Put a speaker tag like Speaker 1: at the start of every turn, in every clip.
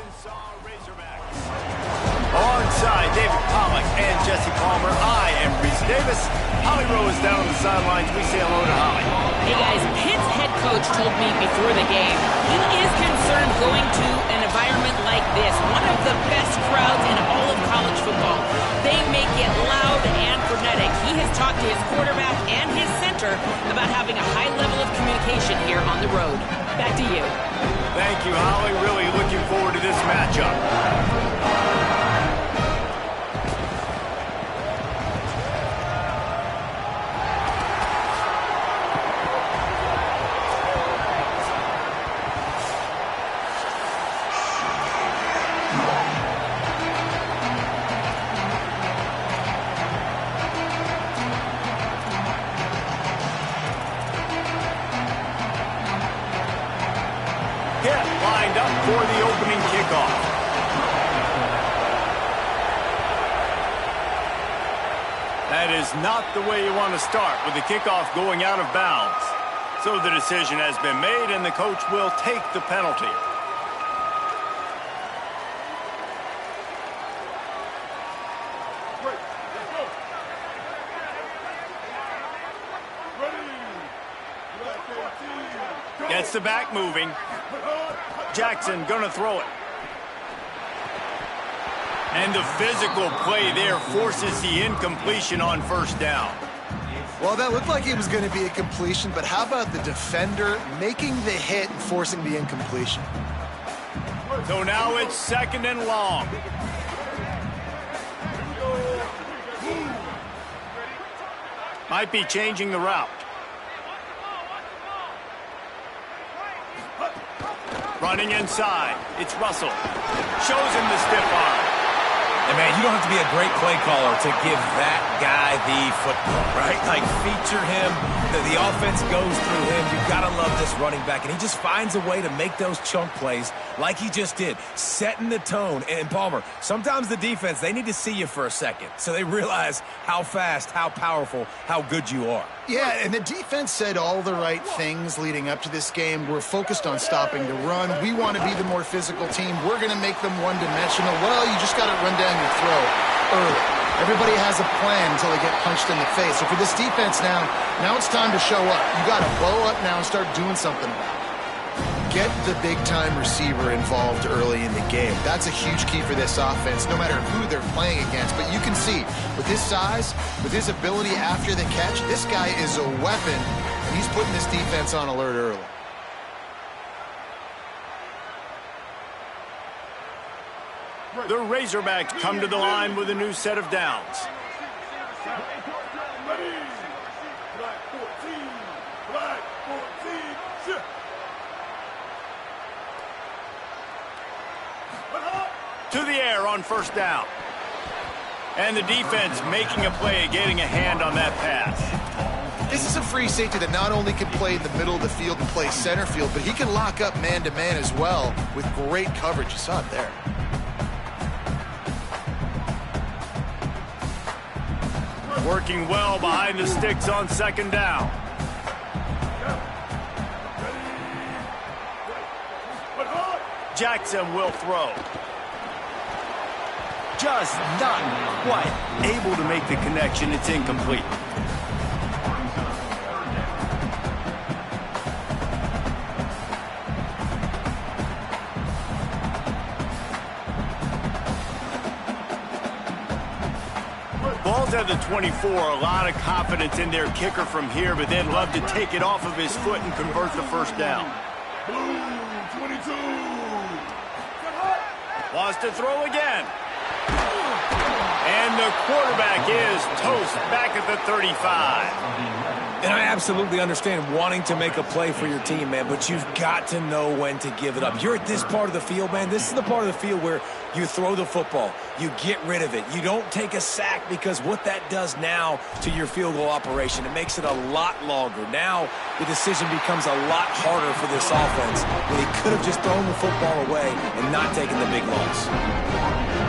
Speaker 1: Arkansas Razorbacks. Alongside David Pollack and Jesse Palmer, I am Reese Davis. Holly Rowe is down on the sidelines. We say hello to Holly.
Speaker 2: Hey guys, Pitt's head coach told me before the game he is concerned going to an environment like this, one of the best crowds in all of college football. They make it loud and frenetic. He has talked to his quarterback and his center about having a high level of communication here on the road. Back to you.
Speaker 1: Thank you, Holly. Really looking forward to this matchup. Lined up for the opening kickoff. That is not the way you want to start with the kickoff going out of bounds. So the decision has been made and the coach will take the penalty. Gets the back moving. Jackson gonna throw it. And the physical play there forces the incompletion on first down.
Speaker 3: Well, that looked like it was going to be a completion, but how about the defender making the hit and forcing the incompletion?
Speaker 1: So now it's second and long. Might be changing the route. Running inside. It's Russell. Shows him the stiff arm.
Speaker 4: And, man, you don't have to be a great play caller to give that guy the football, right? Like, feature him. The offense goes through him. You've got to love this running back. And he just finds a way to make those chunk plays like he just did, setting the tone. And, Palmer, sometimes the defense, they need to see you for a second so they realize how fast, how powerful, how good you are.
Speaker 3: Yeah, and the defense said all the right things leading up to this game. We're focused on stopping the run. We want to be the more physical team. We're going to make them one-dimensional. Well, you just got to run down your throat early. Everybody has a plan until they get punched in the face. So for this defense now it's time to show up. You got to blow up now and start doing something about it. Get the big-time receiver involved early in the game. That's a huge key for this offense, no matter who they're playing against. But you can see, with his size, with his ability after the catch, this guy is a weapon, and he's putting this defense on alert early.
Speaker 1: The Razorbacks come to the line with a new set of downs. To the air on first down. And the defense making a play, getting a hand on that pass.
Speaker 3: This is a free safety that not only can play in the middle of the field and play center field, but he can lock up man-to-man as well with great coverage. You saw it there.
Speaker 1: Working well behind the sticks on second down. Jackson will throw. Just not quite able to make the connection. It's incomplete. Ball's at the 24. A lot of confidence in their kicker from here, but they'd love to take it off of his foot and convert the first down.
Speaker 5: Blue 22.
Speaker 1: Wants to throw again. And the quarterback is toast back at the 35.
Speaker 4: And I absolutely understand wanting to make a play for your team, man, but you've got to know when to give it up. You're at this part of the field, man. This is the part of the field where you throw the football. You get rid of it. You don't take a sack, because what that does now to your field goal operation, it makes it a lot longer. Now the decision becomes a lot harder for this offense when he could have just thrown the football away and not taken the big loss.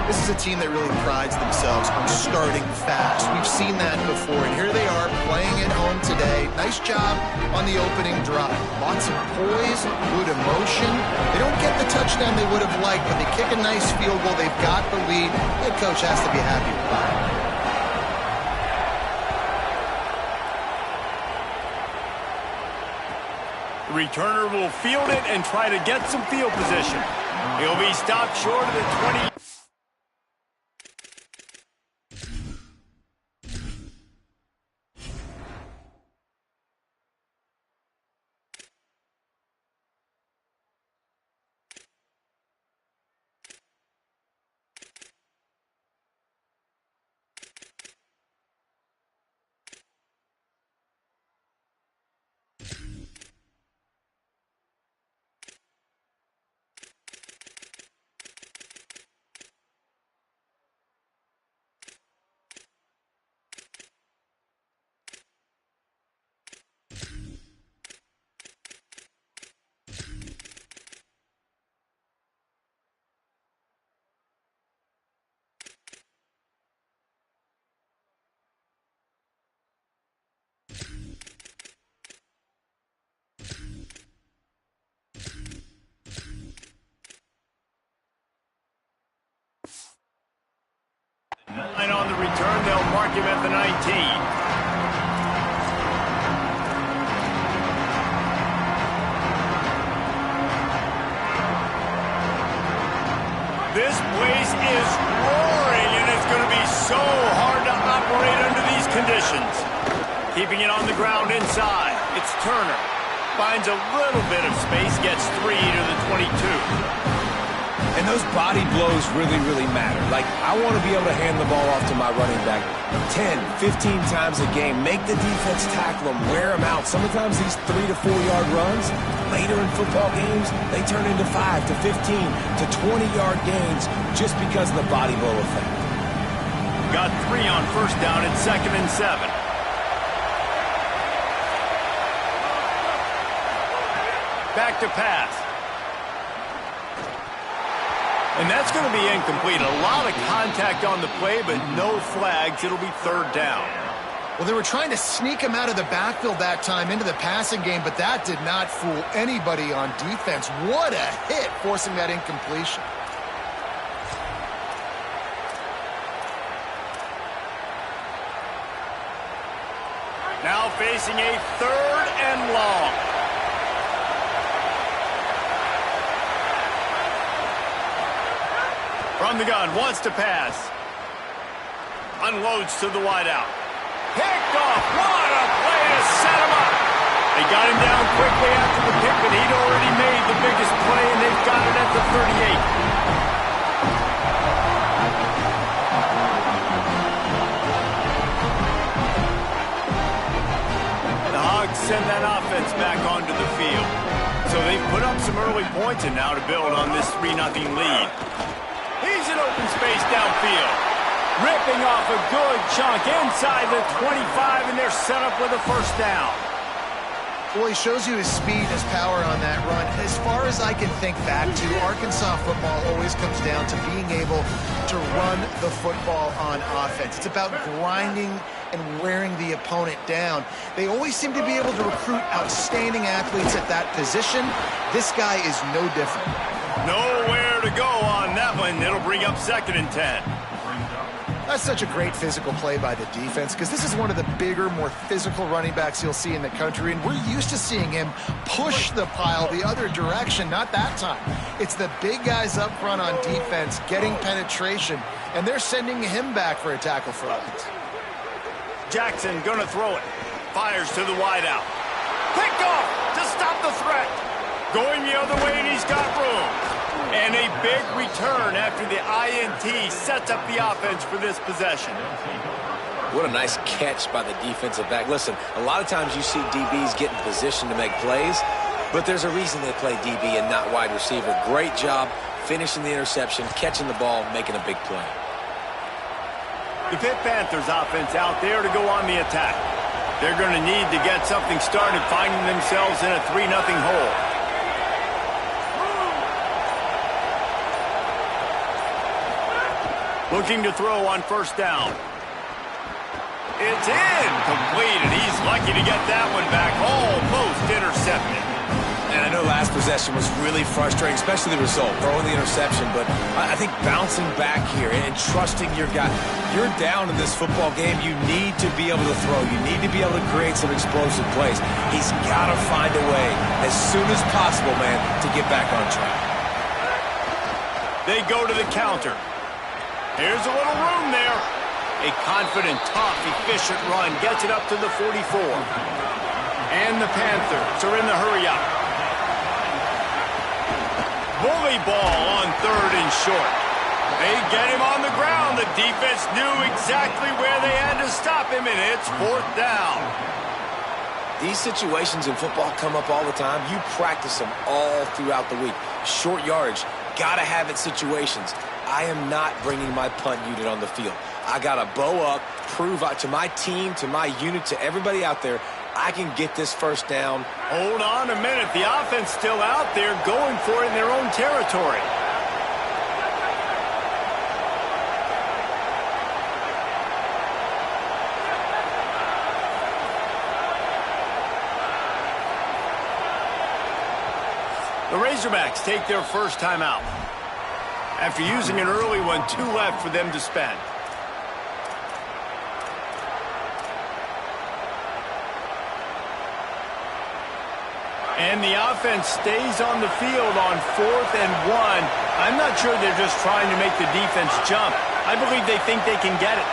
Speaker 3: This is a team that really prides themselves on starting fast. We've seen that before, and here they are playing at home today. today. Nice job on the opening drive. Lots of poise, good emotion. They don't get the touchdown they would have liked, but they kick a nice field goal. They've got the lead. Head coach has to be happy with that.
Speaker 1: The returner will field it and try to get some field position. He'll be stopped short of the 20. And on the return, they'll mark him at the 19. This place is roaring, and it's going to be so hard to operate under these conditions. Keeping it on the ground inside. It's Turner. Finds a little bit of space, gets 3 to the 22.
Speaker 4: And those body blows really, really matter. Like, I want to be able to hand the ball off to my running back 10, 15 times a game. Make the defense tackle them, wear them out. Sometimes these 3 to 4 yard runs, later in football games, they turn into 5 to 15 to 20-yard gains just because of the body blow effect.
Speaker 1: Got 3 on first down at 2nd and 7. Back to pass. And that's going to be incomplete. A lot of contact on the play, but no flags. It'll be 3rd down.
Speaker 3: Well, they were trying to sneak him out of the backfield that time into the passing game, but that did not fool anybody on defense. What a hit, forcing that incompletion.
Speaker 1: Now facing a 3rd and long. From the gun, wants to pass. Unloads to the wideout. Picked off. What a play to set him up. They got him down quickly after the pick, but he'd already made the biggest play, and they've got it at the 38. The Hogs send that offense back onto the field. So they've put up some early points, and now to build on this 3-0 lead. He's in open space downfield. Ripping off a good chunk inside the 25, and they're set up with a 1st down.
Speaker 3: Well, he shows you his speed, his power on that run. As far as I can think back to, Arkansas football always comes down to being able to run the football on offense. It's about grinding and wearing the opponent down. They always seem to be able to recruit outstanding athletes at that position. This guy is no different.
Speaker 1: Nowhere to go on that one. It'll bring up 2nd and 10.
Speaker 3: That's such a great physical play by the defense, because this is one of the bigger, more physical running backs you'll see in the country, and we're used to seeing him push the pile the other direction. Not that time. It's the big guys up front on defense getting penetration, and they're sending him back for a tackle for loss.
Speaker 1: Jackson gonna throw it. Fires to the wideout. Picked off to stop the threat. Going the other way, and he's got room. And a big return after the INT sets up the offense for this possession.
Speaker 4: What a nice catch by the defensive back. Listen, a lot of times you see DBs get in position to make plays, but there's a reason they play DB and not wide receiver. Great job finishing the interception, catching the ball, making a big play.
Speaker 1: The Pitt Panthers offense out there to go on the attack. They're going to need to get something started, finding themselves in a 3-0 hole. Looking to throw on 1st down. It's incomplete, and he's lucky to get that one back. Almost intercepted.
Speaker 4: And I know last possession was really frustrating, especially the result, throwing the interception. But I think bouncing back here and trusting your guy. You're down in this football game. You need to be able to throw. You need to be able to create some explosive plays. He's got to find a way as soon as possible, man, to get back on track.
Speaker 1: They go to the counter. Here's a little room there. A confident, tough, efficient run gets it up to the 44. And the Panthers are in the hurry-up. Bully ball on 3rd and short. They get him on the ground. The defense knew exactly where they had to stop him, and it's 4th down.
Speaker 4: These situations in football come up all the time. You practice them all throughout the week. Short yardage, gotta have it situations. I am not bringing my punt unit on the field. I gotta bow up, prove out to my team, to my unit, to everybody out there, I can get this 1st down.
Speaker 1: Hold on a minute. The offense still out there going for it in their own territory. The Razorbacks take their first time out. After using an early one, 2 left for them to spend. And the offense stays on the field on 4th and 1. I'm not sure they're just trying to make the defense jump. I believe they think they can get it.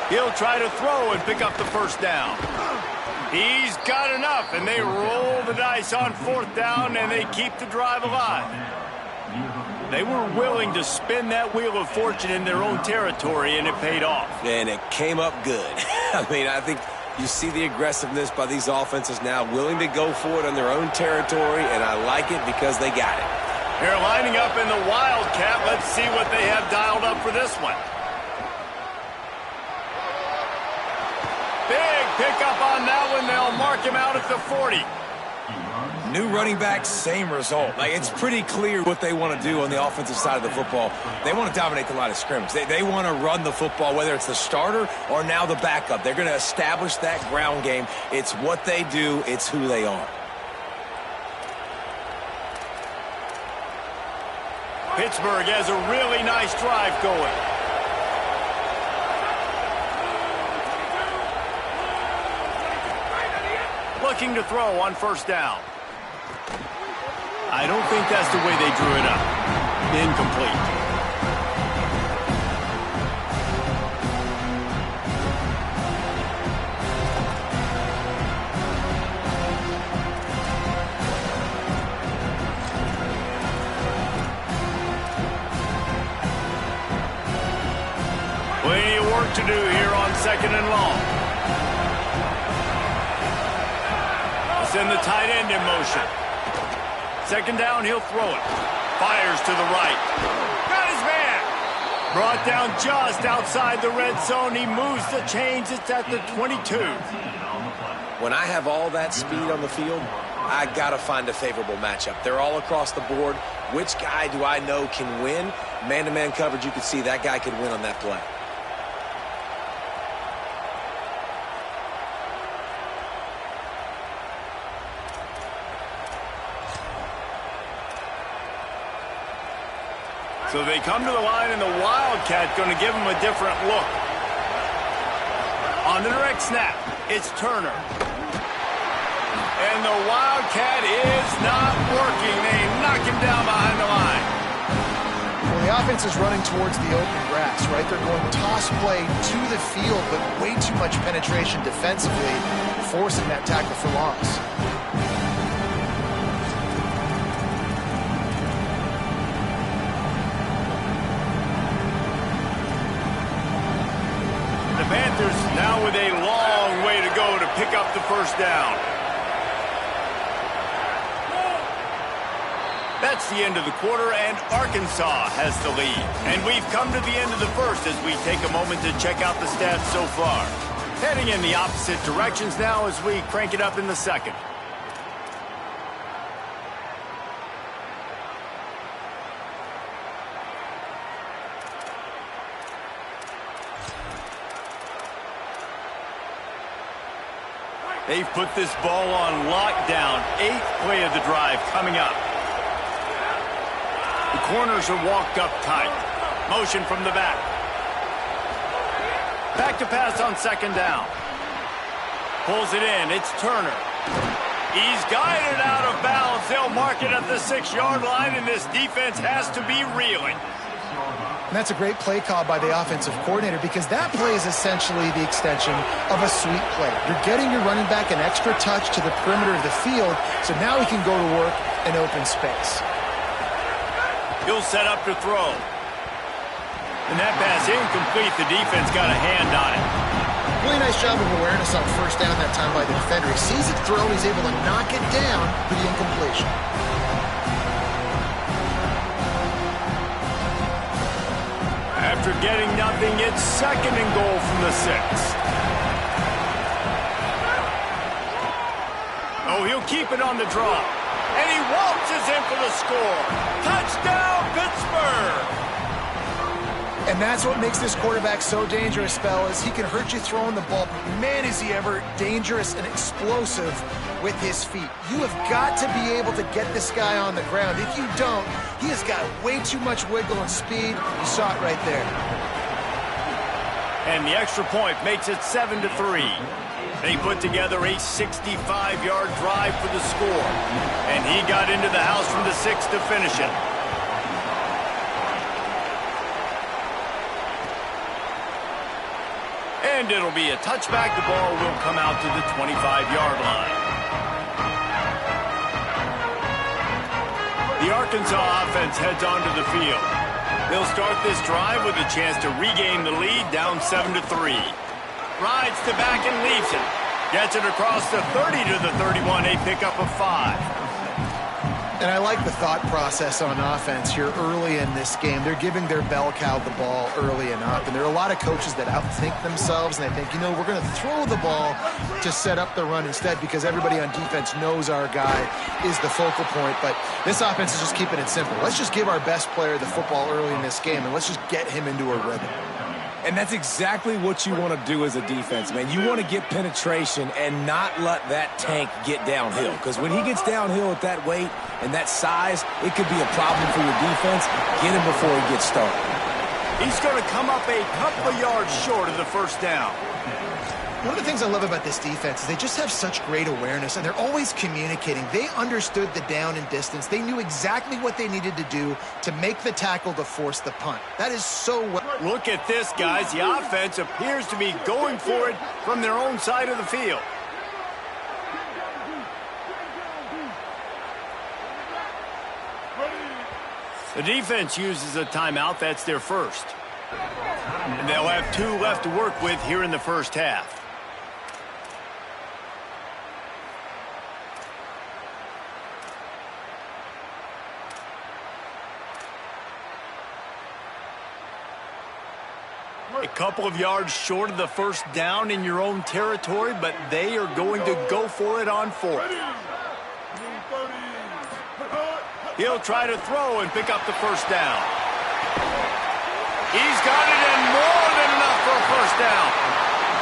Speaker 1: He'll try to throw and pick up the 1st down. He's got enough, and they roll the dice on 4th down, and they keep the drive alive. They were willing to spin that wheel of fortune in their own territory, and it paid off.
Speaker 4: And it came up good. I mean, I think you see the aggressiveness by these offenses now, willing to go for it on their own territory, and I like it because they got it.
Speaker 1: They're lining up in the Wildcat. Let's see what they have dialed up for this one. Big pickup on that one. They'll mark him out at the 40.
Speaker 4: New running back, same result. Like, it's pretty clear what they want to do on the offensive side of the football. They want to dominate the line of scrimmage. They want to run the football, whether it's the starter or now the backup. They're going to establish that ground game. It's what they do. It's who they are.
Speaker 1: Pittsburgh has a really nice drive going. Looking to throw on 1st down. I don't think that's the way they drew it up. Incomplete. Plenty of work to do here on 2nd and long. Send the tight end in motion. 2nd down, he'll throw it. Fires to the right. Got his man. Brought down just outside the red zone. He moves the chains. It's at the 22.
Speaker 4: When I have all that speed on the field, I got to find a favorable matchup. They're all across the board. Which guy do I know can win? Man-to-man coverage, you could see that guy could win on that play.
Speaker 1: So they come to the line, and the Wildcat going to give them a different look. On the direct snap, it's Turner. And the Wildcat is not working. They knock him down behind the line.
Speaker 3: Well, the offense is running towards the open grass, right? They're going toss play to the field, but way too much penetration defensively, forcing that tackle for loss.
Speaker 1: Panthers now with a long way to go to pick up the 1st down. That's the end of the quarter, and Arkansas has the lead. And we've come to the end of the 1st as we take a moment to check out the stats so far. Heading in the opposite directions now as we crank it up in the 2nd. They've put this ball on lockdown. 8th play of the drive coming up. The corners are walked up tight. Motion from the back. Back to pass on 2nd down. Pulls it in. It's Turner. He's guided out of bounds. They'll mark it at the 6-yard line, and this defense has to be reeling.
Speaker 3: And that's a great play call by the offensive coordinator, because that play is essentially the extension of a sweep play. You're getting your running back an extra touch to the perimeter of the field, so now he can go to work in open space.
Speaker 1: He'll set up to throw. And that pass incomplete. The defense got a hand on it.
Speaker 3: Really nice job of awareness on 1st down that time by the defender. He sees it throw, he's able to knock it down for the incompletion.
Speaker 1: After getting nothing, it's 2nd and goal from the 6. Oh, he'll keep it on the draw. And he waltzes in for the score. Touchdown, Pittsburgh!
Speaker 3: And that's what makes this quarterback so dangerous, fellas. He can hurt you throwing the ball, but man, is he ever dangerous and explosive with his feet. You have got to be able to get this guy on the ground. If you don't, he has got way too much wiggle and speed. You saw it right there.
Speaker 1: And the extra point makes it 7-3. They put together a 65-yard drive for the score. And he got into the house from the 6 to finish it. And it'll be a touchback. The ball will come out to the 25-yard line. The Arkansas offense heads onto the field. They'll start this drive with a chance to regain the lead, down 7-3. Rides to back and leaves it. Gets it across the 30 to the 31, a pickup of 5.
Speaker 3: And I like the thought process on offense here early in this game. They're giving their bell cow the ball early enough. And there are a lot of coaches that outthink themselves, and they think, you know, we're going to throw the ball to set up the run instead, because everybody on defense knows our guy is the focal point. But this offense is just keeping it simple. Let's just give our best player the football early in this game, and let's just get him into a rhythm.
Speaker 4: And that's exactly what you want to do as a defense, man. You want to get penetration and not let that tank get downhill. Because when he gets downhill at that weight and that size, it could be a problem for your defense. Get him before he gets started.
Speaker 1: He's going to come up a couple of yards short of the 1st down.
Speaker 3: One of the things I love about this defense is they just have such great awareness, and they're always communicating. They understood the down and distance. They knew exactly what they needed to do to make the tackle to force the punt. That is so well.
Speaker 1: Look at this, guys. The offense appears to be going for it from their own side of the field. The defense uses a timeout. That's their first. And they'll have 2 left to work with here in the 1st half. A couple of yards short of the 1st down in your own territory, but they are going to go for it on 4th. He'll try to throw and pick up the 1st down. He's got it, and more than enough for a 1st down.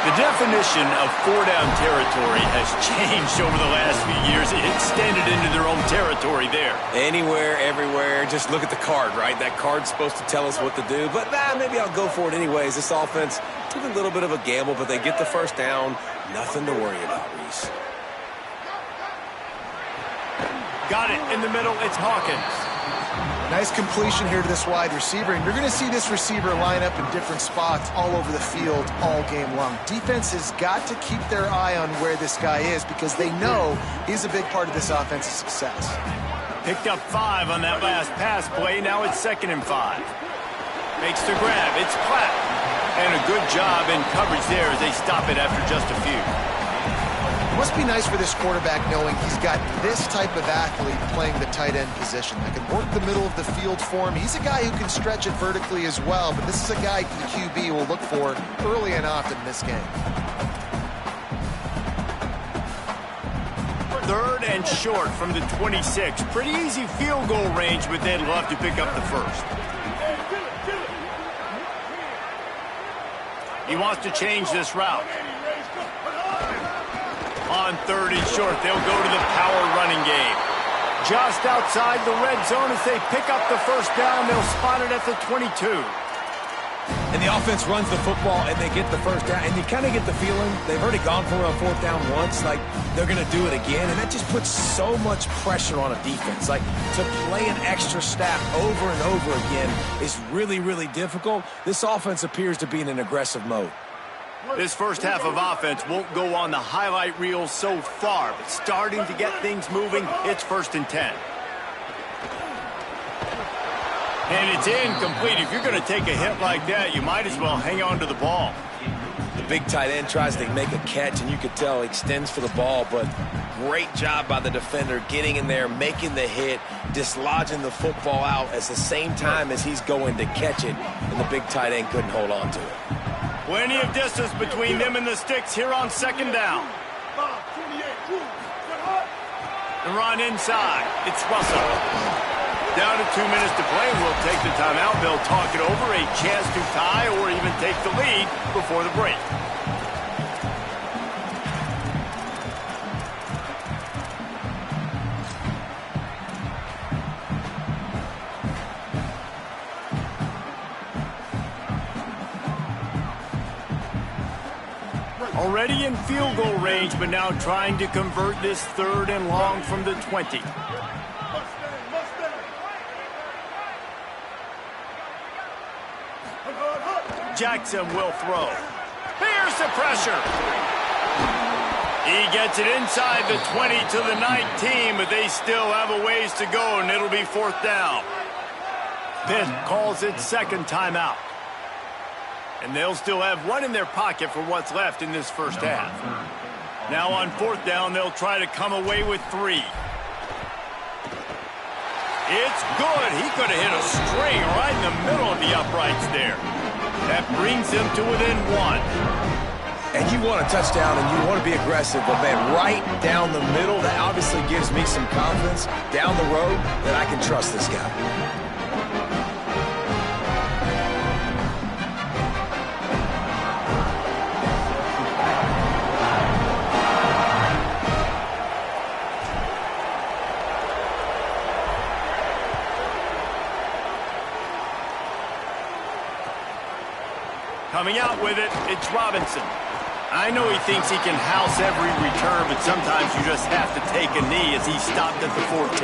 Speaker 1: The definition of 4-down territory has changed over the last few years. It extended into their own territory there.
Speaker 4: Anywhere, everywhere, just look at the card, right? That card's supposed to tell us what to do, but maybe I'll go for it anyways. This offense took a little bit of a gamble, but they get the 1st down. Nothing to worry about, Reese.
Speaker 1: Got it in the middle. It's Hawkins.
Speaker 3: Nice completion here to this wide receiver, and you're going to see this receiver line up in different spots all over the field all game long. Defense has got to keep their eye on where this guy is, because they know he's a big part of this offense's success.
Speaker 1: Picked up 5 on that last pass play. Now it's 2nd and 5. Makes the grab. It's Platt. And a good job in coverage there as they stop it after just a few.
Speaker 3: It must be nice for this quarterback knowing he's got this type of athlete playing the tight end position that can work the middle of the field for him. He's a guy who can stretch it vertically as well, but this is a guy the QB will look for early and often in this game.
Speaker 1: 3rd and short from the 26. Pretty easy field goal range, but they'd love to pick up the 1st. He wants to change this route. On on 3rd and short. They'll go to the power running game. Just outside the red zone as they pick up the first down. They'll spot it at the 22.
Speaker 4: And the offense runs the football, and they get the first down. And you kind of get the feeling they've already gone for it on 4th down once. Like, they're going to do it again. And that just puts so much pressure on a defense. Like, to play an extra snap over and over again is really, really difficult. This offense appears to be in an aggressive mode.
Speaker 1: This first half of offense won't go on the highlight reel so far, but starting to get things moving, it's 1st and 10. And it's incomplete. If you're going to take a hit like that, you might as well hang on to the ball.
Speaker 4: The big tight end tries to make a catch, and you could tell he extends for the ball, but great job by the defender getting in there, making the hit, dislodging the football out at the same time as he's going to catch it, and the big tight end couldn't hold on to it.
Speaker 1: Plenty of distance between them and the sticks here on 2nd down. The run inside. It's Russell. Down to 2 minutes to play. We'll take the timeout. They'll talk it over. A chance to tie or even take the lead before the break. Already in field goal range, but now trying to convert this 3rd and long from the 20. Jackson will throw. Here's the pressure. He gets it inside the 20 to the 19, but they still have a ways to go, and it'll be 4th down. Pitt calls it 2nd timeout. And they'll still have one in their pocket for what's left in this first half. Now on 4th down, they'll try to come away with 3. It's good. He could have hit a string right in the middle of the uprights there. That brings them to within 1.
Speaker 4: And you want a touchdown and you want to be aggressive, but man, right down the middle, that obviously gives me some confidence down the road that I can trust this guy.
Speaker 1: Coming out with it, it's Robinson. I know he thinks he can house every return, but sometimes you just have to take a knee as he stopped at the 14.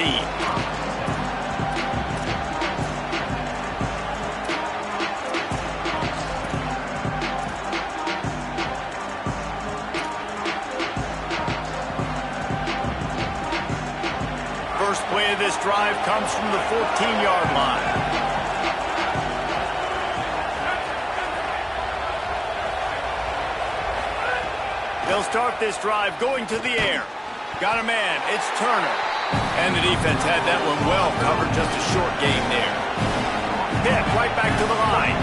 Speaker 1: First play of this drive comes from the 14-yard line. They'll start this drive going to the air. Got a man. It's Turner. And the defense had that one well covered. Just a short gain there. Hit right back to the line.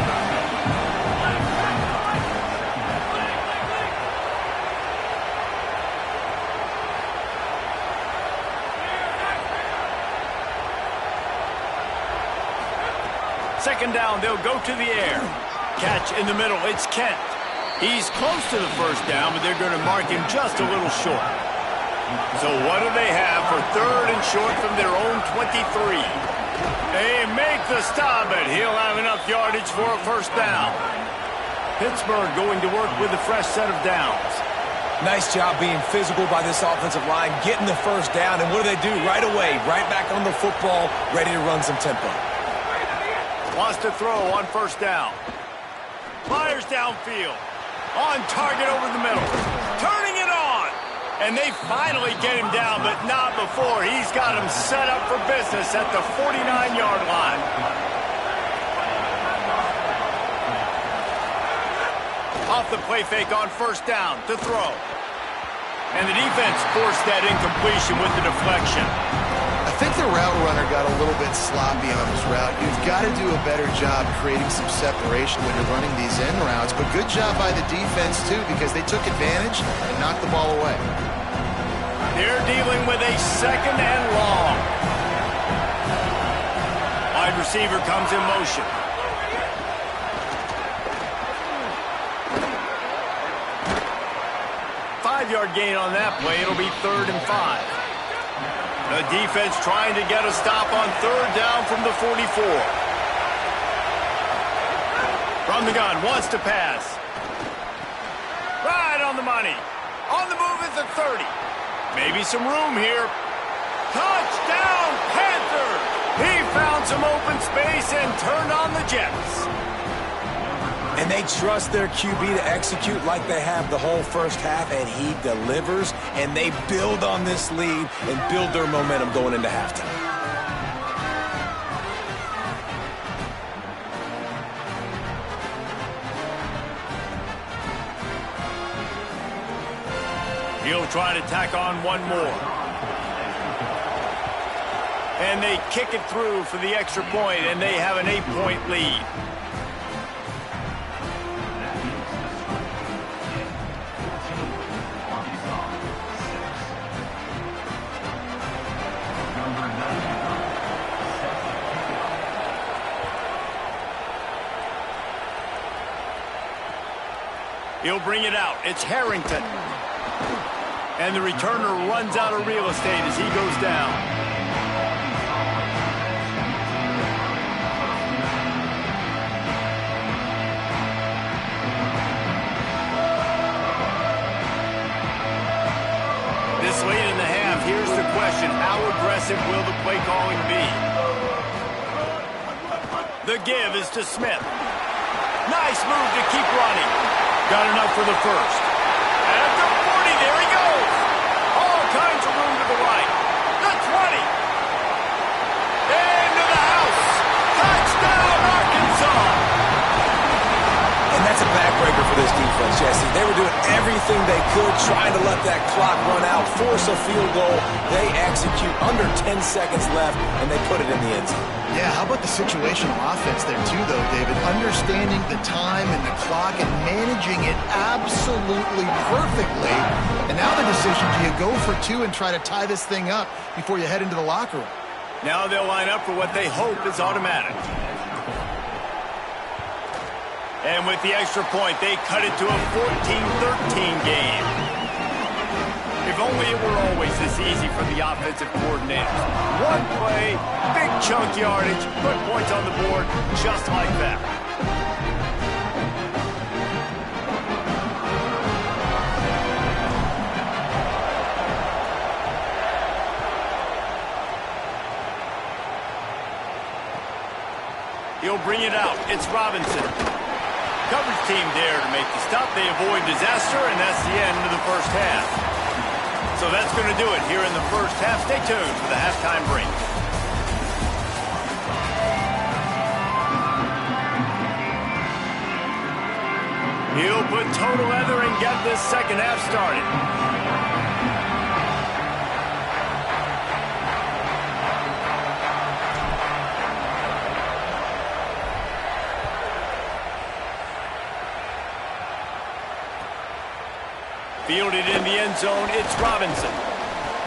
Speaker 1: Second down, they'll go to the air. Catch in the middle. It's Kent. He's close to the first down, but they're going to mark him just a little short. So what do they have for 3rd and short from their own 23? They make the stop, but he'll have enough yardage for a first down. Pittsburgh going to work with a fresh set of downs.
Speaker 4: Nice job being physical by this offensive line, getting the first down, and what do? Right away, right back on the football, ready to run some tempo.
Speaker 1: Wants to throw on first down. Fires downfield. On target over the middle. Turning it on. And they finally get him down, but not before. He's got him set up for business at the 49-yard line. Off the play fake on first down to throw. And the defense forced that incompletion with the deflection.
Speaker 3: I think the route runner got a little bit sloppy on his route. You've got to do a better job creating some separation when you're running these end routes. But good job by the defense, too, because they took advantage and knocked the ball away.
Speaker 1: They're dealing with a 2nd and long. Wide receiver comes in motion. 5-yard gain on that play. It'll be 3rd and 5. The defense trying to get a stop on 3rd down from the 44. From the gun, wants to pass. Right on the money. On the move is the 30. Maybe some room here. Touchdown, Panthers! He found some open space and turned on the Jets.
Speaker 4: And they trust their QB to execute like they have the whole first half, and he delivers, and they build on this lead and build their momentum going into halftime.
Speaker 1: He'll try to tack on one more. And they kick it through for the extra point, and they have an 8-point lead. He'll bring it out. It's Harrington. And the returner runs out of real estate as he goes down. This late in the half, here's the question. How aggressive will the play calling be? The give is to Smith. Nice move to keep running. Got enough for the first. At the 40, there he goes. All kinds of room to the right. The 20. Into the house. Touchdown, Arkansas.
Speaker 4: And that's a backbreaker for this defense, Jesse. They were doing everything they could, trying to let that clock run out, force a field goal. They execute under 10 seconds left, and they put it in the end zone.
Speaker 3: Yeah, how about the situational offense there too, though, David? Understanding the time and the clock and managing it absolutely perfectly. And now the decision, do you go for 2 and try to tie this thing up before you head into the locker room?
Speaker 1: Now they'll line up for what they hope is automatic. And with the extra point, they cut it to a 14-13 game. If only it were always this easy for the offensive coordinators. One play, big chunk yardage, put points on the board just like that. He'll bring it out. It's Robinson. Coverage team there to make the stop. They avoid disaster, and that's the end of the first half. So that's going to do it here in the first half. Stay tuned for the halftime break. He'll put total leather and get this second half started. Fielded in the end zone, it's Robinson.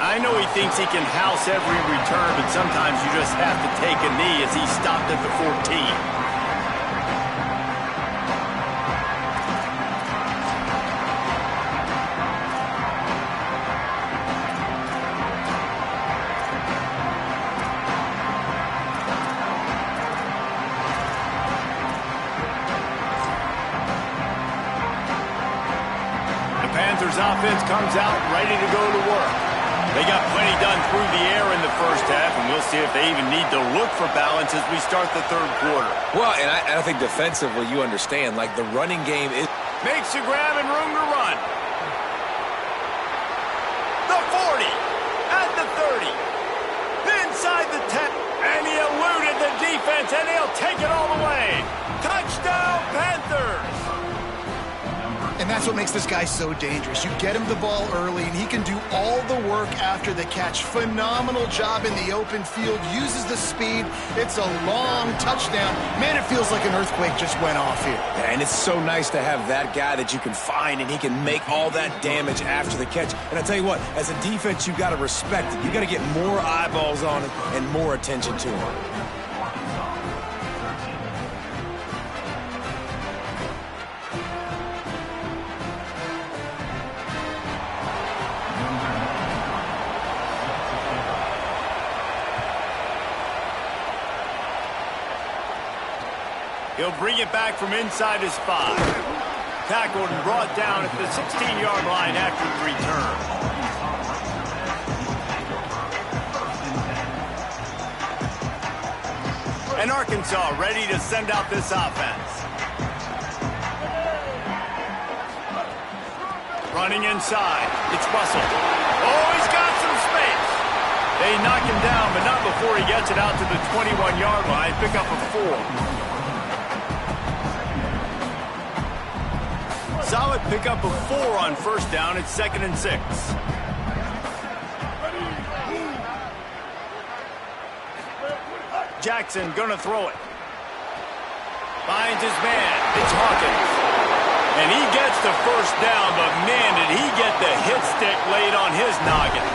Speaker 1: I know he thinks he can house every return, but sometimes you just have to take a knee as he stopped at the 14. Offense comes out ready to go to work. They got plenty done through the air in the first half, and we'll see if they even need to look for balance as we start the third quarter.
Speaker 4: Well, and I think defensively, you understand, like the running game is...
Speaker 1: Makes the grab and room to run. The 40, at the 30, inside the 10, and he eluded the defense, and he'll take it all the way. Touchdown, Panthers!
Speaker 3: And that's what makes this guy so dangerous. You get him the ball early, and he can do all the work after the catch. Phenomenal job in the open field. Uses the speed. It's a long touchdown. Man, it feels like an earthquake just went off here.
Speaker 4: And it's so nice to have that guy that you can find, and he can make all that damage after the catch. And I tell you what, as a defense, you got to respect it. You got to get more eyeballs on it and more attention to him.
Speaker 1: He'll bring it back from inside his 5. Tackled and brought down at the 16-yard line after the return. And Arkansas ready to send out this offense. Running inside. It's Russell. Oh, he's got some space. They knock him down, but not before he gets it out to the 21-yard line. Pick up a 4. Solid pickup of 4 on first down. It's 2nd and 6. Jackson gonna throw it. Finds his man. It's Hawkins. And he gets the first down, but man, did he get the hit stick laid on his noggin.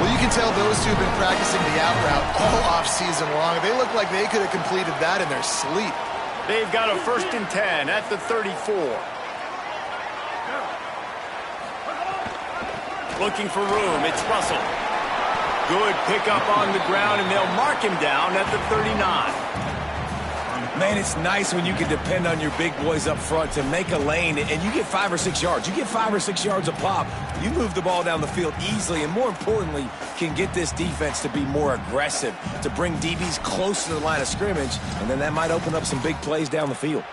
Speaker 3: Well, you can tell those two have been practicing the out route all off-season long. They look like they could have completed that in their sleep.
Speaker 1: They've got a 1st and 10 at the 34. Looking for room. It's Russell. Good pickup on the ground, and they'll mark him down at the 39.
Speaker 4: Man, it's nice when you can depend on your big boys up front to make a lane, and you get 5 or 6 yards. You get 5 or 6 yards a pop. You move the ball down the field easily, and more importantly, can get this defense to be more aggressive, to bring DBs close to the line of scrimmage, and then that might open up some big plays down the field.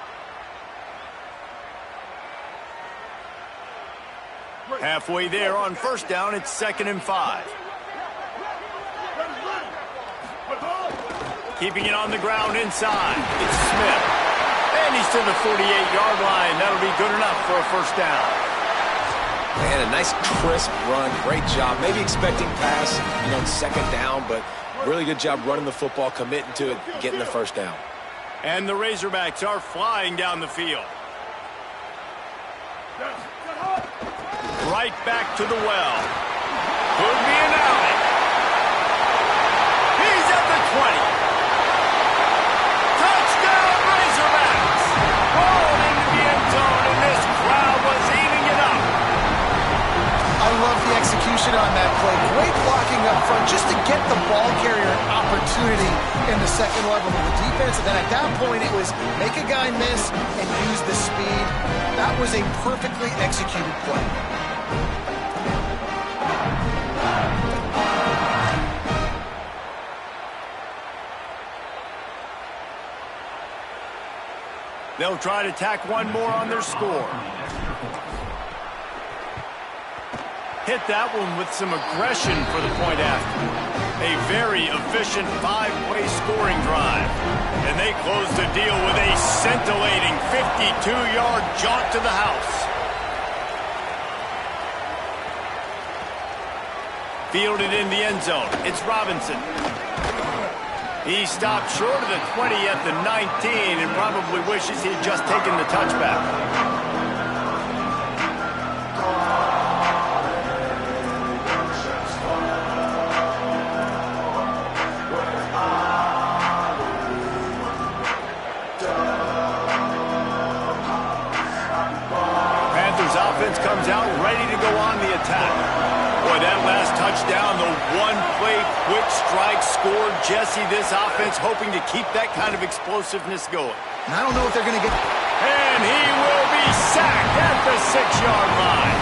Speaker 1: Halfway there on first down, it's 2nd and 5. Keeping it on the ground inside. It's Smith. And he's to the 48-yard line. That'll be good enough for a first down.
Speaker 4: Man, a nice crisp run. Great job. Maybe expecting pass, second down, but really good job running the football, committing to it, getting the first down.
Speaker 1: And the Razorbacks are flying down the field. Right back to the well. Could be an alley. He's at the 20. Touchdown, Razorbacks! Rolled into the end zone, and this crowd was eating it up.
Speaker 3: I love the execution on that play. Great blocking up front just to get the ball carrier an opportunity in the second level of the defense. And then at that point, it was make a guy miss and use the speed. That was a perfectly executed play.
Speaker 1: They'll try to tack one more on their score. Hit that one with some aggression for the point after. A very efficient 5-play scoring drive. And they close the deal with a scintillating 52-yard jaunt to the house. Fielded in the end zone. It's Robinson. He stopped short of the 20 at the 19 and probably wishes he'd just taken the touchback. Panthers offense comes out ready to go on the attack. Boy, that last touchdown, the one-play quick strike scored. Jesse, this offense hoping to keep that kind of explosiveness going.
Speaker 3: And I don't know if they're going to get...
Speaker 1: And he will be sacked at the 6-yard line.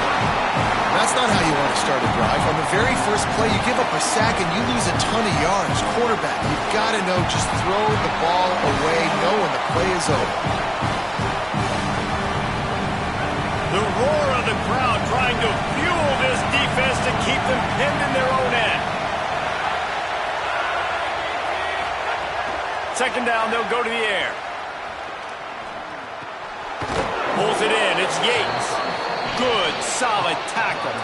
Speaker 3: That's not how you want to start a drive. On the very first play, you give up a sack and you lose a ton of yards. Quarterback, you've got to know, just throw the ball away, know when the play is over.
Speaker 1: The roar of the crowd trying to fuel this defense to keep them pinned in their own end. Second down, they'll go to the air. Pulls it in. It's Yates. Good, solid tackle.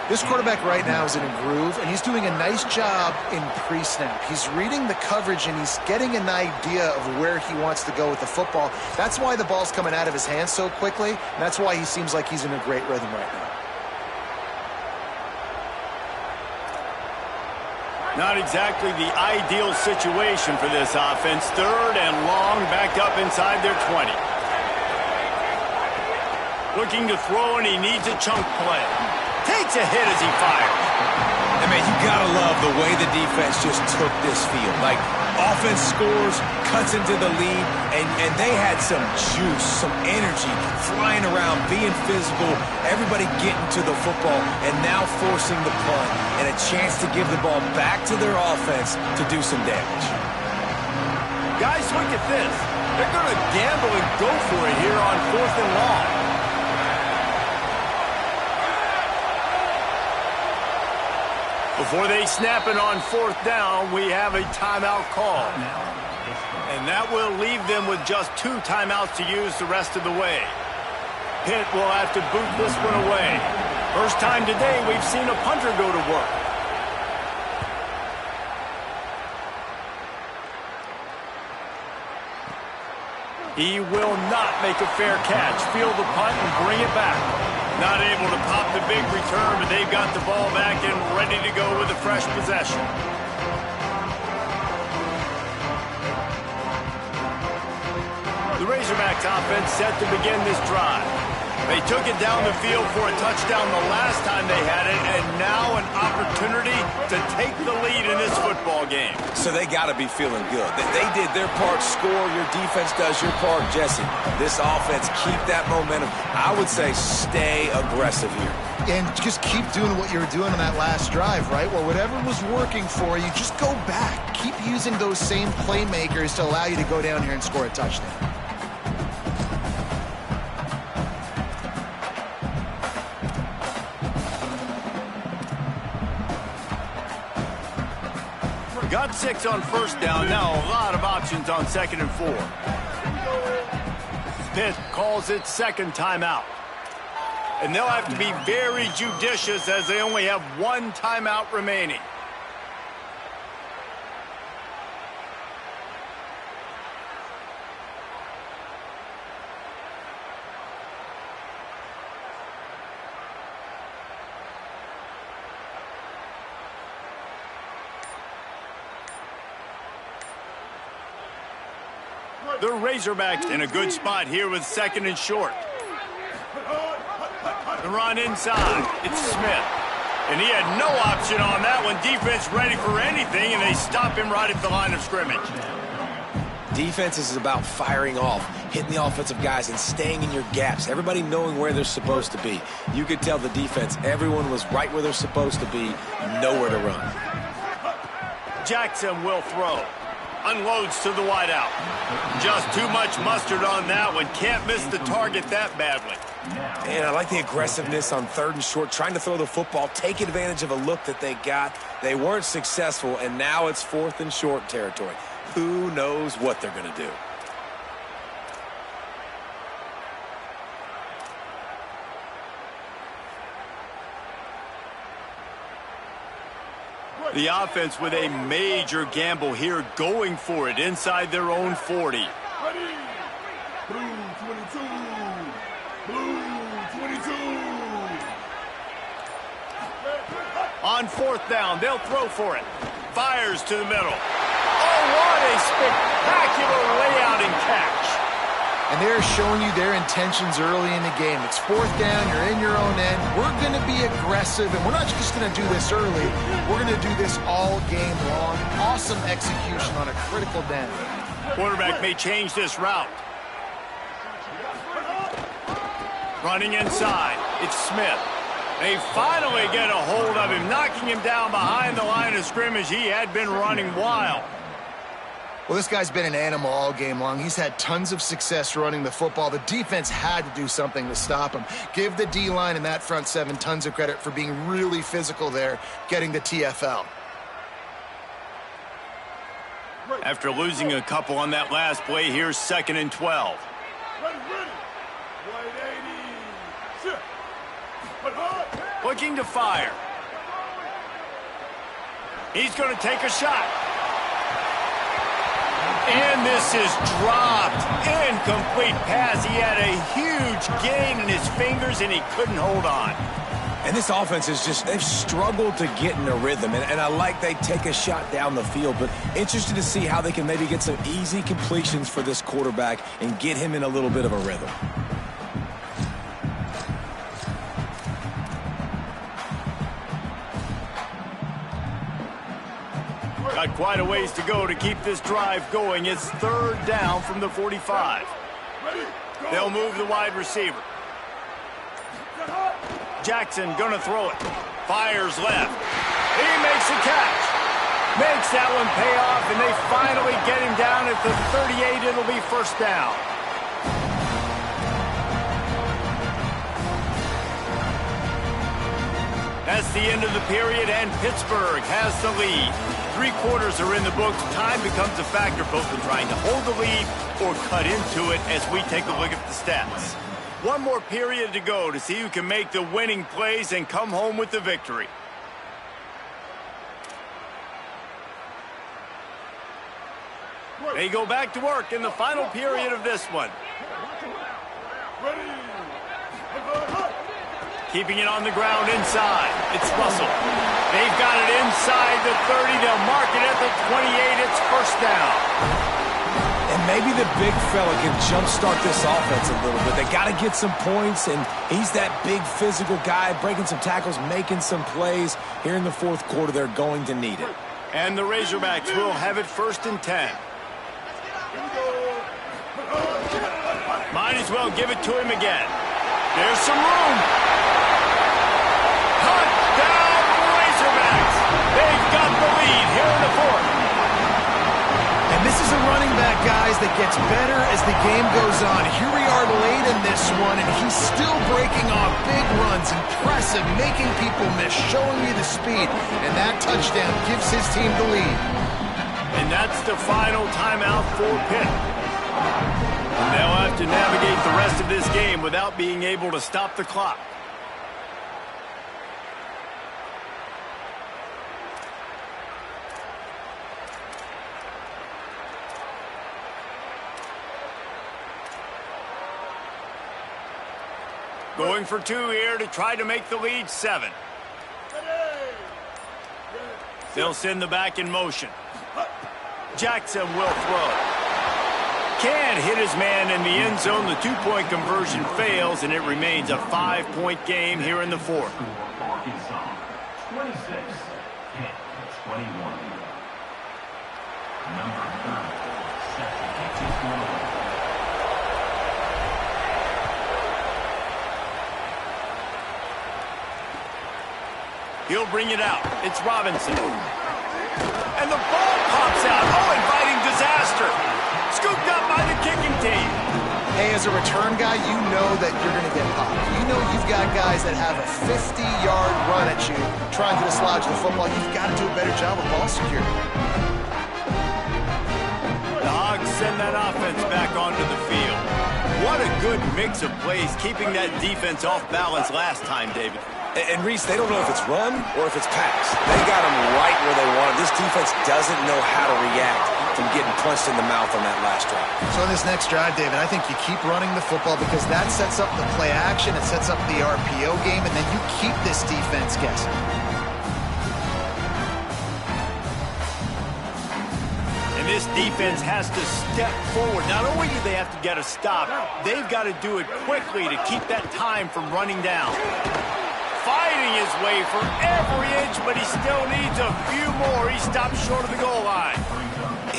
Speaker 3: This quarterback right now is in a groove, and he's doing a nice job in pre-snap. He's reading the coverage, and he's getting an idea of where he wants to go with the football. That's why the ball's coming out of his hands so quickly, and that's why he seems like he's in a great rhythm right now.
Speaker 1: Not exactly the ideal situation for this offense. Third and long, backed up inside their 20. Looking to throw, and he needs a chunk play. Takes a hit as he fires.
Speaker 4: And, man, you got to love the way the defense just took this field. Like, offense scores, cuts into the lead, and they had some juice, some energy, flying around, being physical, everybody getting to the football, and now forcing the punt, and a chance to give the ball back to their offense to do some damage.
Speaker 1: Guys, look at this. They're going to gamble and go for it here on 4th and long. Before they snap it on 4th down, we have a timeout call. And that will leave them with just 2 timeouts to use the rest of the way. Pitt will have to boot this one away. First time today we've seen a punter go to work. He will not make a fair catch. Field the punt and bring it back. Not able to pop the big return, but they've got the ball back and ready to go with a fresh possession. The Razorbacks offense set to begin this drive. They took it down the field for a touchdown the last time they had it, and now an opportunity to take the lead in this football game.
Speaker 4: So they got to be feeling good. They did their part, score. Your defense does your part, Jesse. This offense, keep that momentum. I would say stay aggressive here.
Speaker 3: And just keep doing what you were doing on that last drive, right? Well, whatever was working for you, just go back. Keep using those same playmakers to allow you to go down here and score a touchdown.
Speaker 1: Got 6 on 1st down. Now a lot of options on 2nd and 4. Pitt calls it 2nd timeout. And they'll have to be very judicious as they only have 1 timeout remaining. The Razorbacks in a good spot here with 2nd and short. The run inside. It's Smith. And he had no option on that one. Defense ready for anything, and they stop him right at the line of scrimmage.
Speaker 4: Defense is about firing off, hitting the offensive guys, and staying in your gaps. Everybody knowing where they're supposed to be. You could tell the defense, everyone was right where they're supposed to be, nowhere to run.
Speaker 1: Jackson will throw. Unloads to the wideout. Just too much mustard on that one. Can't miss the target that badly.
Speaker 4: And I like the aggressiveness on 3rd and short, trying to throw the football, take advantage of a look that they got. They weren't successful, and now it's 4th and short territory. Who knows what they're going to do?
Speaker 1: The offense with a major gamble here, going for it inside their own 40.
Speaker 5: Ready. Blue 22. Blue 22.
Speaker 1: On 4th down, they'll throw for it. Fires to the middle. Oh, what a spectacular layout and catch.
Speaker 3: And they're showing you their intentions early in the game. It's 4th down, you're in your own end. We're going to be aggressive, and we're not just going to do this early. We're going to do this all game long. Awesome execution on a critical down.
Speaker 1: Quarterback may change this route. Running inside, it's Smith. They finally get a hold of him, knocking him down behind the line of scrimmage. He had been running wild.
Speaker 3: Well, this guy's been an animal all game long. He's had tons of success running the football. The defense had to do something to stop him. Give the D-line and that front 7 tons of credit for being really physical there, getting the TFL.
Speaker 1: After losing a couple on that last play, here's 2nd and 12.
Speaker 5: Ready. 180.
Speaker 1: Looking to fire. He's going to take a shot. And this is dropped. Incomplete pass. He had a huge gain in his fingers, and he couldn't hold on.
Speaker 4: And this offense is just, they've struggled to get in a rhythm. And I like they take a shot down the field, but interested to see how they can maybe get some easy completions for this quarterback and get him in a little bit of a rhythm.
Speaker 1: got quite a ways to go to keep this drive going. It's third down from the 45. They'll move the wide receiver. Jackson gonna throw it. Fires left. He makes a catch. Makes that one pay off, and they finally get him down at the 38. It'll be first down. That's the end of the period, and Pittsburgh has the lead. 3 quarters are in the books. Time becomes a factor, both in trying to hold the lead or cut into it as we take a look at the stats. One more period to go to see who can make the winning plays and come home with the victory. They go back to work in the final period of this one. Keeping it on the ground inside. It's Russell. They've got it inside the 30. They'll mark it at the 28. It's first down.
Speaker 4: And maybe the big fella can jumpstart this offense a little bit. They got to get some points, and he's that big physical guy, breaking some tackles, making some plays. Here in the fourth quarter, they're going to need it.
Speaker 1: And the Razorbacks will have it first and 10. Might as well give it to him again. There's some room. Touchdown, Razorbacks. They've got the lead here in the fourth.
Speaker 3: And this is a running back, guys, that gets better as the game goes on. Here we are late in this one, and he's still breaking off big runs. Impressive, making people miss, showing you the speed. And that touchdown gives his team the lead.
Speaker 1: And that's the final timeout for Pitt. And they'll have to navigate the rest of this game without being able to stop the clock. Going for 2 here to try to make the lead 7. They'll send the back in motion. Jackson will throw. Can't hit his man in the end zone. The 2-point conversion fails, and it remains a 5-point game here in the fourth.
Speaker 6: Arkansas, 26, Pitt, 21. Number 30, set to kick this one away.
Speaker 1: He'll bring it out. It's Robinson. And the ball pops out. Oh, inviting disaster. Scooped up by the kicking team.
Speaker 3: Hey, as a return guy, you know that you're going to get popped. You know you've got guys that have a 50-yard run at you trying to dislodge the football. You've got to do a better job of ball security.
Speaker 1: The Hogs send that offense back onto the field. What a good mix of plays, keeping that defense off balance last time, David.
Speaker 4: And Reese, they don't know if it's run or if it's pass. They got them right where they want it. This defense doesn't know how to react from getting punched in the mouth on that last drive.
Speaker 3: So in this next drive, David, I think you keep running the football because that sets up the play action, it sets up the RPO game, and then you keep this defense guessing.
Speaker 1: And this defense has to step forward. Not only do they have to get a stop, they've got to do it quickly to keep that time from running down. Fighting his way for every inch, but he still needs a few more. He stops short of the goal line.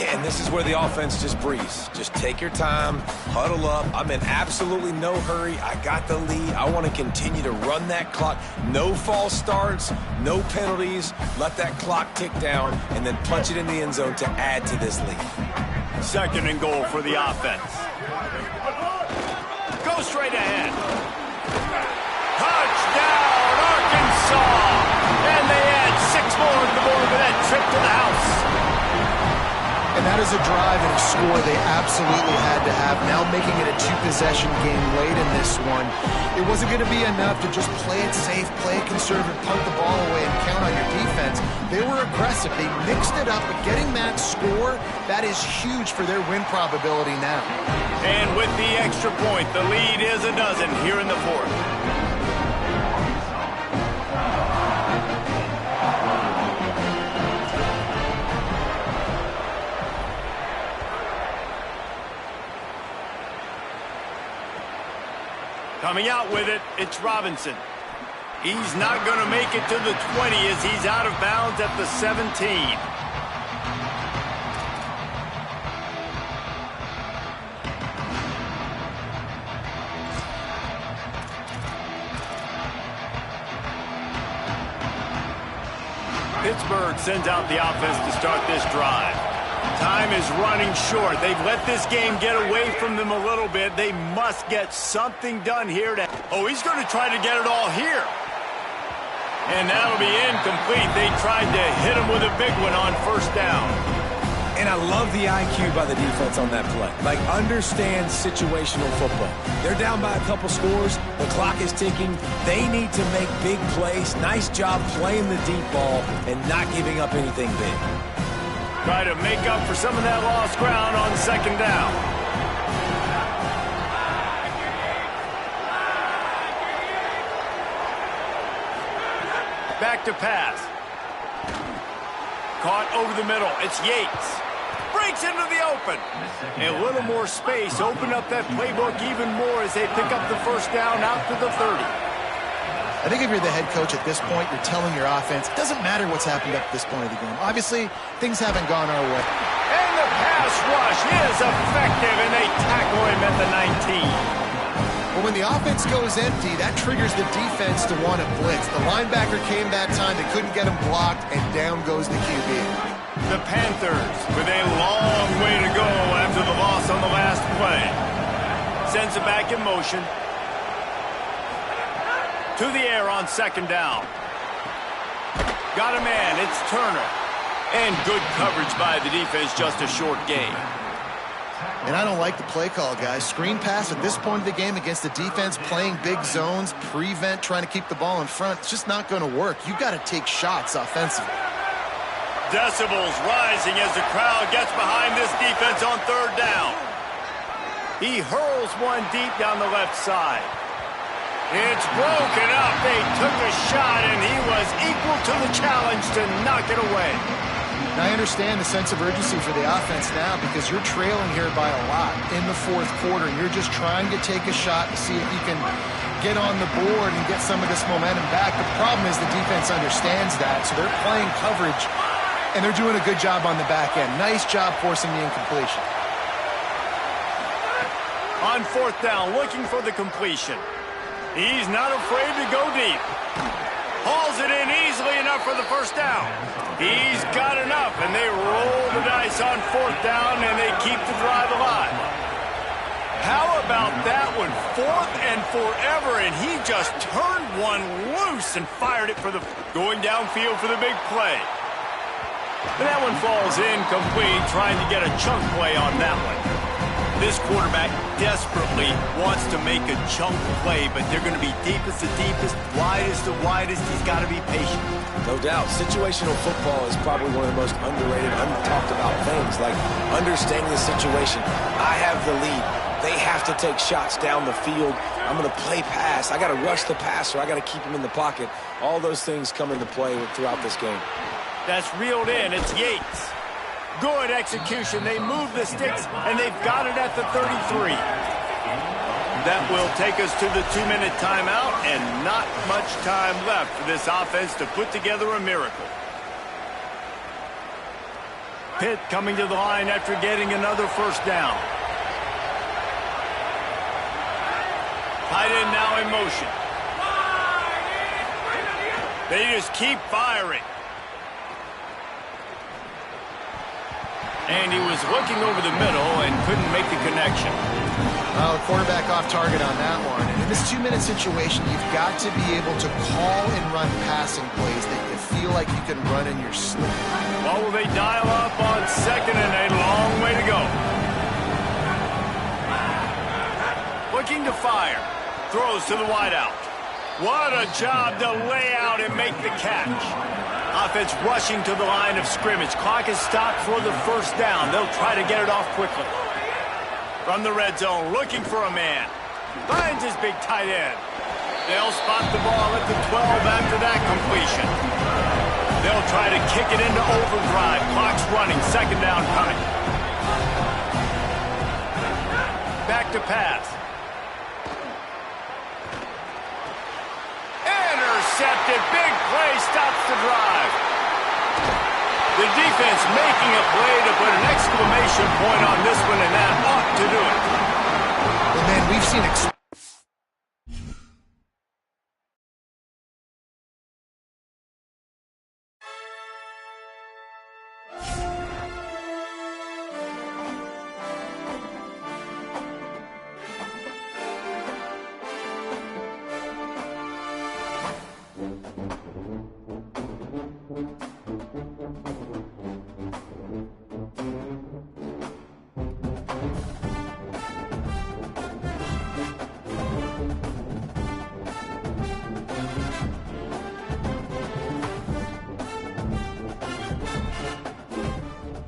Speaker 4: And this is where the offense just breathes. Just take your time, huddle up. I'm in absolutely no hurry. I got the lead. I want to continue to run that clock. No false starts, no penalties. Let that clock tick down, and then punch it in the end zone to add to this lead.
Speaker 1: Second and goal for the offense. Go straight ahead. Touchdown, Arkansas! And they add 6 more to the board with that trip to the house.
Speaker 3: And that is a drive and a score they absolutely had to have. Now making it a 2-possession game late in this one. It wasn't going to be enough to just play it safe, play it conservative, punt the ball away, and count on your defense. They were aggressive. They mixed it up, but getting that score, that is huge for their win probability now.
Speaker 1: And with the extra point, the lead is a dozen here in the fourth. Coming out with it, it's Robinson. He's not going to make it to the 20 as he's out of bounds at the 17. Pittsburgh sends out the offense to start this drive. Time is running short. They've let this game get away from them a little bit. They must get something done here. Oh, he's going to try to get it all here. And that'll be incomplete. They tried to hit him with a big one on first down.
Speaker 4: And I love the IQ by the defense on that play. Like, understand situational football. They're down by a couple scores. The clock is ticking. They need to make big plays. Nice job playing the deep ball and not giving up anything big.
Speaker 1: Try to make up for some of that lost ground on second down. Back to pass. Caught over the middle. It's Yates. Breaks into the open. A little more space. Open up that playbook even more as they pick up the first down out to the 30.
Speaker 3: I think if you're the head coach at this point, you're telling your offense, it doesn't matter what's happened up to this point of the game. Obviously, things haven't gone our way.
Speaker 1: And the pass rush is effective, and they tackle him at the 19.
Speaker 3: But when the offense goes empty, that triggers the defense to want to blitz. The linebacker came that time. They couldn't get him blocked, and down goes the QB.
Speaker 1: The Panthers with a long way to go after the loss on the last play. Sends it back in motion. To the air on second down. Got a man. It's Turner. And good coverage by the defense, just a short gain.
Speaker 3: And I don't like the play call, guys. Screen pass at this point of the game against the defense playing big zones, prevent, trying to keep the ball in front. It's just not going to work. You've got to take shots offensively.
Speaker 1: Decibels rising as the crowd gets behind this defense on third down. He hurls one deep down the left side. It's broken up. They took a shot, and he was equal to the challenge to knock it away.
Speaker 3: And I understand the sense of urgency for the offense now because you're trailing here by a lot in the fourth quarter, and you're just trying to take a shot to see if you can get on the board and get some of this momentum back. The problem is the defense understands that, so they're playing coverage, and they're doing a good job on the back end. Nice job forcing the incompletion.
Speaker 1: On fourth down, looking for the completion. He's not afraid to go deep. Hauls it in easily enough for the first down. He's got enough, and they roll the dice on fourth down, and they keep the drive alive. How about that one? Fourth and forever, and he just turned one loose and fired it for the going downfield for the big play. But that one falls incomplete, trying to get a chunk play on that one. This quarterback desperately wants to make a chunk play, but they're going to be deepest to deepest, widest to widest. He's got to be patient.
Speaker 4: No doubt. Situational football is probably one of the most underrated, untalked about things, like understanding the situation. I have the lead. They have to take shots down the field. I'm going to play pass. I got to rush the passer. I got to keep him in the pocket. All those things come into play throughout this game.
Speaker 1: That's reeled in. It's Yates. Good execution. They move the sticks, and they've got it at the 33. That will take us to the 2-minute timeout, and not much time left for this offense to put together a miracle. Pitt coming to the line after getting another first down. Tight end now in motion. They just keep firing. And he was looking over the middle and couldn't make the connection.
Speaker 3: Well, the quarterback off target on that one. And in this 2-minute situation, you've got to be able to call and run passing plays that you feel like you can run in your sleep.
Speaker 1: Well, will they dial up on second and a long way to go? Looking to fire. Throws to the wideout. What a job to lay out and make the catch. Offense rushing to the line of scrimmage. Clock is stopped for the first down. They'll try to get it off quickly. From the red zone, looking for a man. Finds his big tight end. They'll spot the ball at the 12 after that completion. They'll try to kick it into overdrive. Clock's running. Second down coming. Back to pass. Intercepted. Big play stops the drive. The defense making a play to put an exclamation point on this one, and that ought to do it.
Speaker 3: Well, man, we've seen